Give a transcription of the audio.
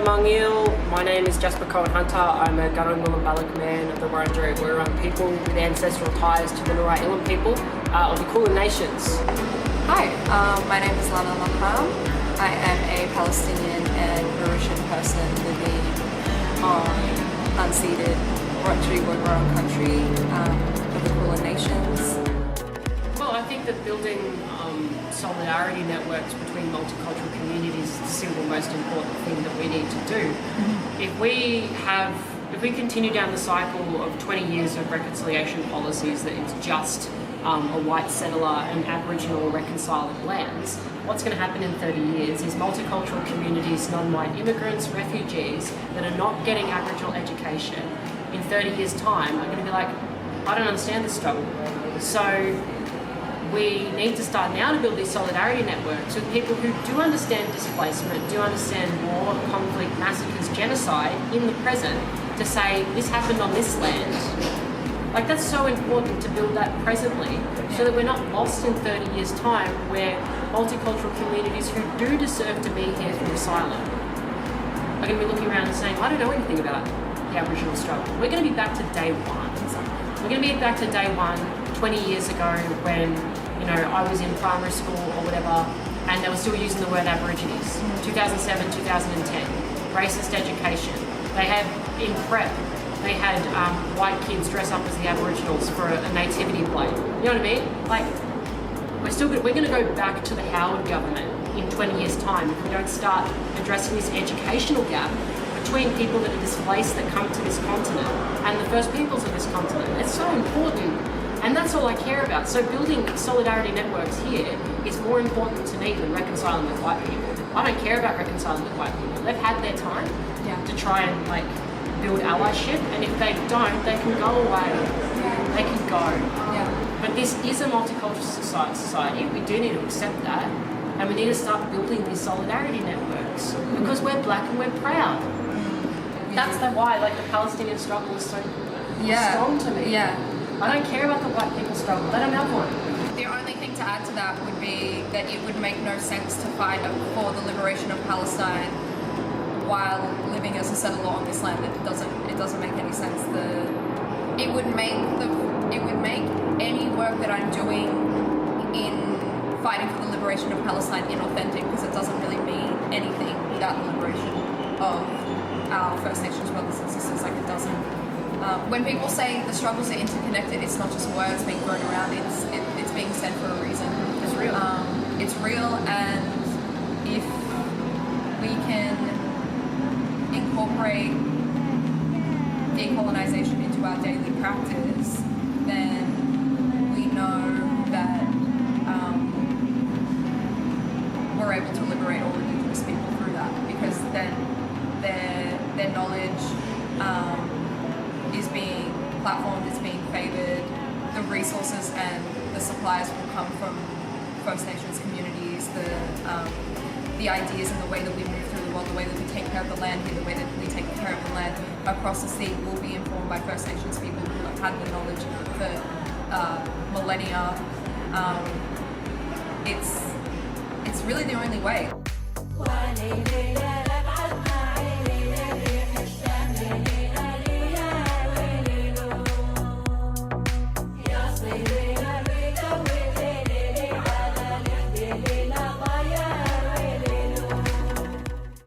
Mangil. My name is Jasper Cohen-Hunter. I'm a Gunung-Willam-Balluk man of the Wurundjeri people with ancestral ties to the Louchart people of the Kulin Nations. Hi, my name is Lana Laham. I am a Palestinian and Mauritian person living on unceded Wurundjeri Woi-wurrung country of the Kulin Nations. Well, I think that building solidarity networks between multicultural communities is the single most important thing that we need to do. If we continue down the cycle of 20 years of reconciliation policies that it's just a white settler and Aboriginal reconciling lands, what's going to happen in 30 years is multicultural communities, non-white immigrants, refugees that are not getting Aboriginal education in 30 years' time are going to be like, I don't understand this struggle. So we need to start now to build these solidarity networks with people who do understand displacement, do understand war, conflict, massacres, genocide in the present, to say this happened on this land. Like, that's so important to build that presently so that we're not lost in 30 years' time where multicultural communities who do deserve to be here through asylum are going to be looking around and saying, I don't know anything about the Aboriginal struggle. We're going to be back to day one. We're going to be back to day one 20 years ago when, I was in primary school or whatever, and they were still using the word Aborigines. 2007, 2010, racist education. They had, in prep, they had white kids dress up as the Aboriginals for a nativity play. You know what I mean? Like, we're going to go back to the Howard government in 20 years' time if we don't start addressing this educational gap between people that are displaced that come to this continent and the First Peoples of this continent. It's so important. And that's all I care about. So building solidarity networks here is more important to me than reconciling with white people. I don't care about reconciling with white people. They've had their time to try and build allyship, and if they don't, they can go away. They can go. Yeah. But this is a multicultural society. We do need to accept that, and we need to start building these solidarity networks because we're black and we're proud. That's why the Palestinian struggle is so strong to me. Yeah. I don't care about the white people's struggle. They don't have one. The only thing to add to that would be that it would make no sense to fight for the liberation of Palestine while living as a settler on this land. It doesn't make any sense. It would make any work that I'm doing in fighting for the liberation of Palestine inauthentic, because it doesn't really mean anything without the liberation of our First Nations brothers and sisters. It doesn't. When people say the struggles are interconnected, it's not just words being thrown around. It's being said for a reason. It's real. It's real, and if we can incorporate decolonization into our daily practice, then we know that we're able to liberate all Indigenous people through that, because then their knowledge is being platformed, is being favoured. The resources and the supplies will come from First Nations communities. The ideas and the way that we move through the world, the way that we take care of the land here, the way that we take care of the land across the sea will be informed by First Nations people who have had the knowledge for millennia. It's really the only way.